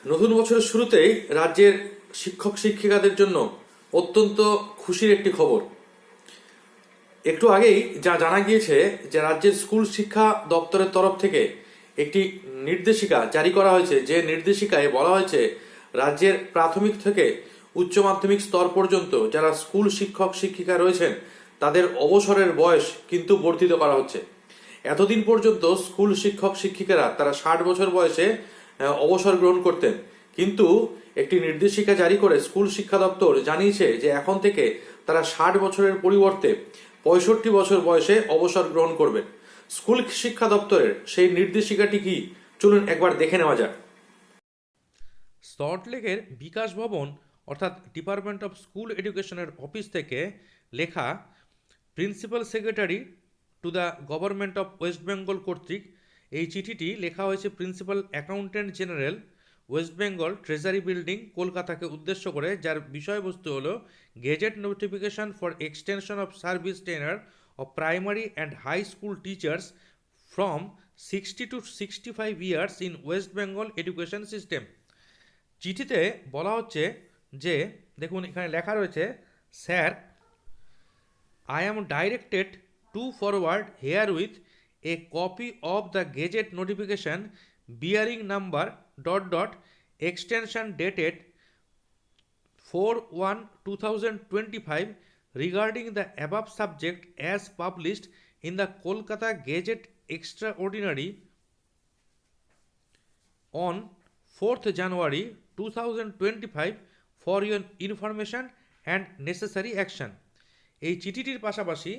নতুন বছরের শুরুতেই রাজ্যের শিক্ষক শিক্ষিকাদের জন্য অত্যন্ত খুশির একটি খবর। একটু আগেই যা জানা গিয়েছে যে রাজ্যের স্কুল শিক্ষা দপ্তরের তরফ থেকে একটি নির্দেশিকা জারি করা হয়েছে, যে নির্দেশিকায় বলা হয়েছে রাজ্যের প্রাথমিক থেকে উচ্চ মাধ্যমিক স্তর পর্যন্ত যারা স্কুল শিক্ষক শিক্ষিকা রয়েছেন তাদের অবসরের বয়স কিন্তু বর্ধিত করা হচ্ছে। এতদিন পর্যন্ত স্কুল শিক্ষক শিক্ষিকারা তারা 60 বছর বয়সে অবসর গ্রহণ করতেন, কিন্তু একটি নির্দেশিকা জারি করে স্কুল শিক্ষা দপ্তর জানিয়েছে যে এখন থেকে তারা 60 বছরের পরিবর্তে 65 বছর বয়সে অবসর গ্রহণ করবেন। স্কুল শিক্ষা দপ্তরের সেই নির্দেশিকাটি কি, চলুন একবার দেখে নেওয়া যাক। সল্টলেকের বিকাশ ভবন অর্থাৎ ডিপার্টমেন্ট অফ স্কুল এডুকেশনের অফিস থেকে লেখা principal secretary to the government of West Bengal কর্তৃক এই চিঠিটি লেখা হয়েছে principal accountant general West Bengal treasury building কলকাতাকে উদ্দেশ্য করে, যার বিষয়বস্তু হলো gazette notification for extension of service tenure of primary and high school teachers from 60 to 65 years in West Bengal education system. চিঠিতে বলা হচ্ছে যে, দেখুন এখানে লেখা রয়েছে, sir, I am directed to forward herewith a copy of the Gazette notification bearing number ... extension dated 4/1/2025 regarding the above subject as published in the Kolkata Gazette Extraordinary on 4th January 2025 for your information and necessary action. এই চিঠিটির পাশাপাশি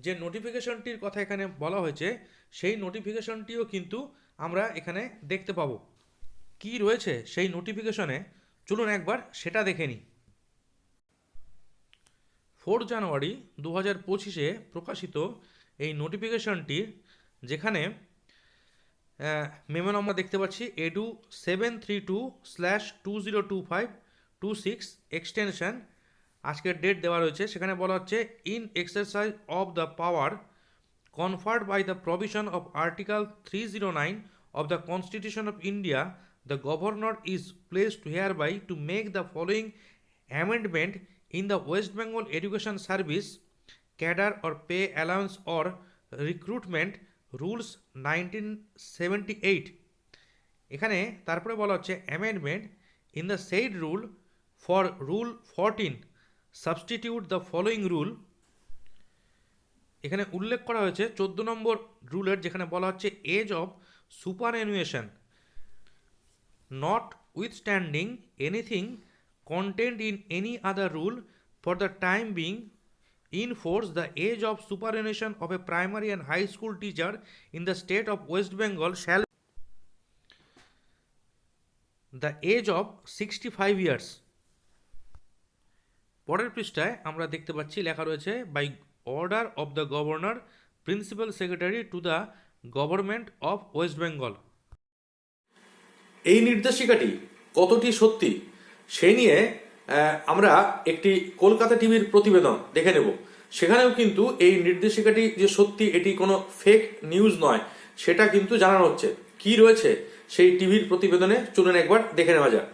যে নোটিফিকেশনটির কথা এখানে বলা হয়েছে সেই নোটিফিকেশনটিও কিন্তু আমরা এখানে দেখতে পাবো। কি রয়েছে সেই নোটিফিকেশনে, চলুন একবার সেটা দেখে নিই। 4 জানুয়ারি 2025-এ প্রকাশিত এই নোটিফিকেশনটি, যেখানে মেমো নম্বর দেখতে পাচ্ছি এডু 732/2025-26 এক্সটেনশন, আজকের ডেট দেওয়া রয়েছে। সেখানে বলা হচ্ছে, in exercise of the power conferred by the provision of article 309 of the Constitution of India, the Governor is placed hereby to make the following amendment in the West Bengal Education Service cadre or pay allowance or recruitment rules 1978। এখানে তারপরে বলা হচ্ছে, amendment in the said rule for rule 14 substitute the following rule। এখানে উল্লেখ করা হয়েছে 14 নম্বর রুলের, যেখানে বলা হচ্ছে age of superannuation notwithstanding anything contained in any other rule for the time being in force, the age of superannuation of a primary and high school teacher in the state of West Bengal shall the age of 65 years। পরের পৃষ্ঠায় আমরা দেখতে পাচ্ছি লেখা রয়েছে, by order of the governor principal secretary to the government of West Bengal. এই নির্দেশিকাটি কতটি সত্যি সেই নিয়ে আমরা একটি কলকাতা টিভির প্রতিবেদন দেখে নেব। সেখানেও কিন্তু এই নির্দেশিকাটি যে সত্যি এটি কোনো ফেক নিউজ নয় সেটা কিন্তু জানানো হচ্ছে। কি রয়েছে সেই টিভির প্রতিবেদনে, চলুন একবার দেখে নেওয়া যাক।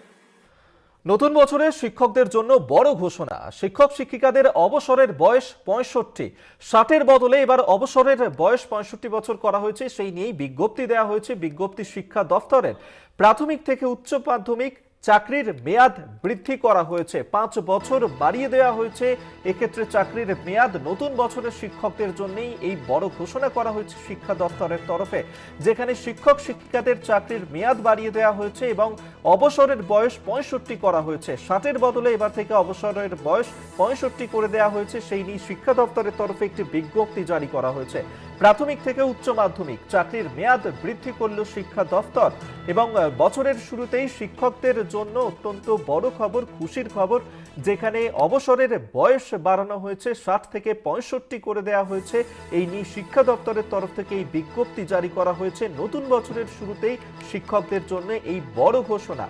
নতুন বছরে শিক্ষকদের জন্য বড় ঘোষণা, শিক্ষক শিক্ষিকাদের অবসরের বয়স 65, 60-এর বদলে এবার অবসরের বয়স 65 বছর করা হয়েছে। সেই নিয়েই বিজ্ঞপ্তি দেওয়া হয়েছে। বিজ্ঞপ্তি শিক্ষা দফতরের প্রাথমিক থেকে উচ্চ মাধ্যমিক চাকরির মেয়াদ বৃদ্ধি করা হয়েছে, 5 বছর বাড়িয়ে দেওয়া হয়েছে। এক্ষেত্রে চাকরির মেয়াদ নতুন বছরের শিক্ষকদের জন্যই এই বড় ঘোষণা করা হয়েছে শিক্ষা দফতরের তরফে, যেখানে শিক্ষক শিক্ষিকাদের চাকরির মেয়াদ বাড়িয়ে দেওয়া হয়েছে এবং অবসরের বয়স 65 করা হয়েছে। 60-এর বদলে এবার থেকে অবসরের বয়স 65 করে দেওয়া হয়েছে। সেই নিয়ে শিক্ষা দপ্তরের তরফে একটি বিজ্ঞপ্তি জারি করা হয়েছে। প্রাথমিক থেকে উচ্চ মাধ্যমিক চাকরির মেয়াদ বৃদ্ধি করল শিক্ষা দফতর এবং বছরের শুরুতেই শিক্ষকদের জন্য অত্যন্ত বড় খবর, খুশির খবর, যেখানে অবসরের বয়স বাড়ানো হয়েছে, 60 থেকে 65 করে দেওয়া হয়েছে। এই নিয়ে শিক্ষা দপ্তরের তরফ থেকে এই বিজ্ঞপ্তি জারি করা হয়েছে। নতুন বছরের শুরুতেই শিক্ষকদের জন্য এই বড় ঘোষণা।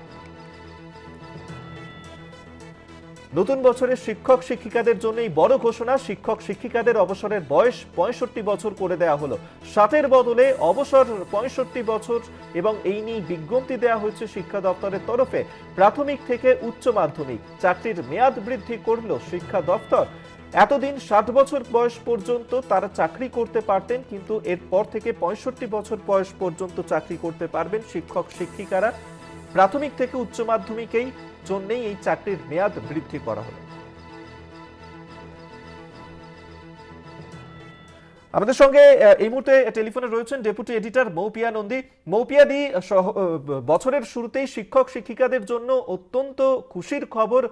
নতুন বছরে শিক্ষক শিক্ষিকাদের জন্য এই বড় ঘোষণা। শিক্ষক শিক্ষিকাদের অবসরের বয়স 65 বছর করে দেওয়া হলো। 60-এর বদলে অবসর 65 বছর, এবং এই নিয়ে বিজ্ঞপ্তি দেওয়া হয়েছে শিক্ষা দপ্তরের তরফে। প্রাথমিক থেকে উচ্চ মাধ্যমিক চাকরির মেয়াদ বৃদ্ধি করল শিক্ষা দপ্তর। এতদিন 60 বছর বয়স পর্যন্ত তারা চাকরি করতে পারতেন, কিন্তু এরপর থেকে 65 বছর বয়স পর্যন্ত চাকরি করতে পারবেন শিক্ষক শিক্ষিকারা। প্রাথমিক থেকে উচ্চ মাধ্যমিকেই জন্যই এই চাকরির মেয়াদ বৃদ্ধি করা হলো। আমাদের সঙ্গে এই মুহূর্তে টেলিফোনে রয়েছেন ডেপুটি এডিটর মৌপিয়া নন্দী। মৌপিয়া দি, বছরের শুরুতেই শিক্ষক শিক্ষিকাদের জন্য অত্যন্ত খুশির খবর,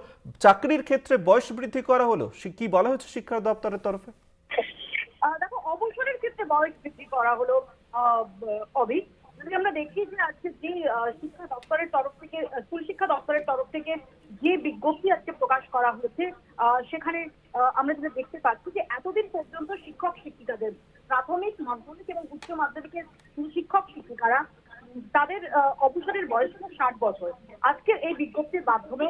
চাকরির ক্ষেত্রে বয়স বৃদ্ধি করা হলো। কি বলা হয়েছে শিক্ষা দপ্তরের তরফে? দেখো, অবসরের ক্ষেত্রে বয়স বৃদ্ধি করা হলো অভি। যদি আমরা দেখি যে আজকে যে শিক্ষা দপ্তরের তরফ থেকে, স্কুল শিক্ষা দপ্তরের তরফ থেকে যে বিজ্ঞপ্তি আজকে প্রকাশ করা হয়েছে, সেখানে আমরা যেটা দেখতে পাচ্ছি যে এতদিন পর্যন্ত শিক্ষক শিক্ষিকাদের, প্রাথমিক, মাধ্যমিক এবং উচ্চ মাধ্যমিকের শিক্ষক শিক্ষিকারা, তাদের অবসরের বয়স ছিল 60 বছর। আজকের এই বিজ্ঞপ্তির মাধ্যমে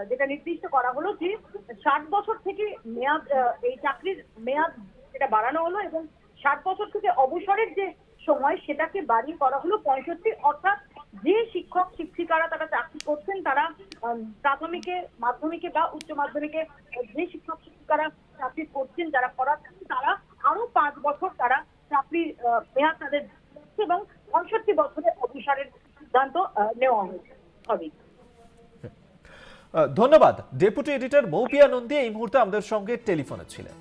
যেটা নির্দিষ্ট করা হলো যে 60 বছর থেকে মেয়াদ, এই চাকরির মেয়াদ যেটা বাড়ানো হলো, এবং 60 বছর থেকে অবসরের যে সময় সেটাকে বাড়িয়ে করা হলো 65। অর্থাৎ যে শিক্ষক শিক্ষিকারা তারা চাকরি করছেন, তারা প্রাথমিকে, মাধ্যমিকে বা উচ্চ মাধ্যমিকে যে শিক্ষক শিক্ষিকারা চাকরি করছেন, যারা পড়াচ্ছেন, তারা আরো 5 বছর তারা চাকরির মেয়াদ তাদের, এবং 65 বছরের অবসরের সিদ্ধান্ত নেওয়া হয়েছে। ধন্যবাদ। ডেপুটি এডিটর মৌপিয়া নন্দী এই মুহূর্তে আমাদের সঙ্গে টেলিফোনে ছিলেন।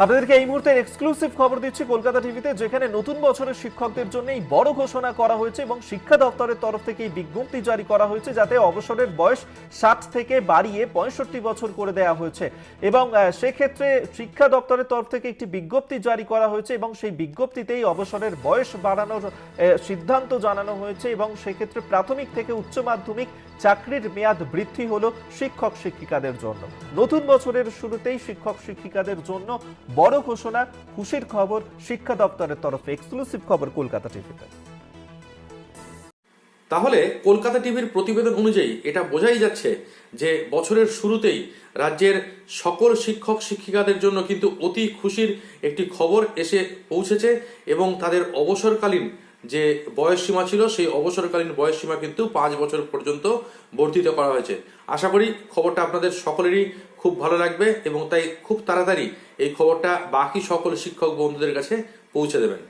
আপনাদেরকে এই মুহূর্তে এক্সক্লুসিভ খবর দিচ্ছি কলকাতা টিভিতে, যেখানে নতুন বছরের শিক্ষকদের জন্য এই বড় ঘোষণা করা হয়েছে এবং শিক্ষা দপ্তরের তরফ থেকে এই বিজ্ঞপ্তি জারি করা হয়েছে, যাতে অবসরের বয়স 60 থেকে বাড়িয়ে 65 বছর করে দেওয়া হয়েছে। এবং সেক্ষেত্রে শিক্ষা দপ্তরের তরফ থেকে একটি বিজ্ঞপ্তি জারি করা হয়েছে, এবং সেই বিজ্ঞপ্তিতেই অবসরের বয়স বাড়ানোর সিদ্ধান্ত জানানো হয়েছে। এবং সেক্ষেত্রে প্রাথমিক থেকে উচ্চ মাধ্যমিক চাকরির মেয়াদ বৃদ্ধি হলো শিক্ষক শিক্ষিকাদের জন্য। নতুন বছরের শুরুতেই শিক্ষক শিক্ষিকাদের জন্য বড় ঘোষণা, খুশির খবর শিক্ষা দপ্তরের তরফে। এক্সক্লুসিভ খবর কলকাতা টিভিতে। তাহলে কলকাতা টিভির প্রতিবেদন অনুযায়ী এটা বোঝাই যাচ্ছে যে বছরের শুরুতেই রাজ্যের সকল শিক্ষক শিক্ষিকাদের জন্য কিন্তু অতি খুশির একটি খবর এসে পৌঁছেছে, এবং তাদের অবসরকালীন যে বয়সসীমা ছিল সেই অবসরকালীন বয়সসীমা কিন্তু 5 বছর পর্যন্ত বর্ধিত করা হয়েছে। আশা করি খবরটা আপনাদের সকলেরই খুব ভালো লাগবে, এবং তাই খুব তাড়াতাড়ি এই খবরটা বাকি সকল শিক্ষক বন্ধুদের কাছে পৌঁছে দেবেন।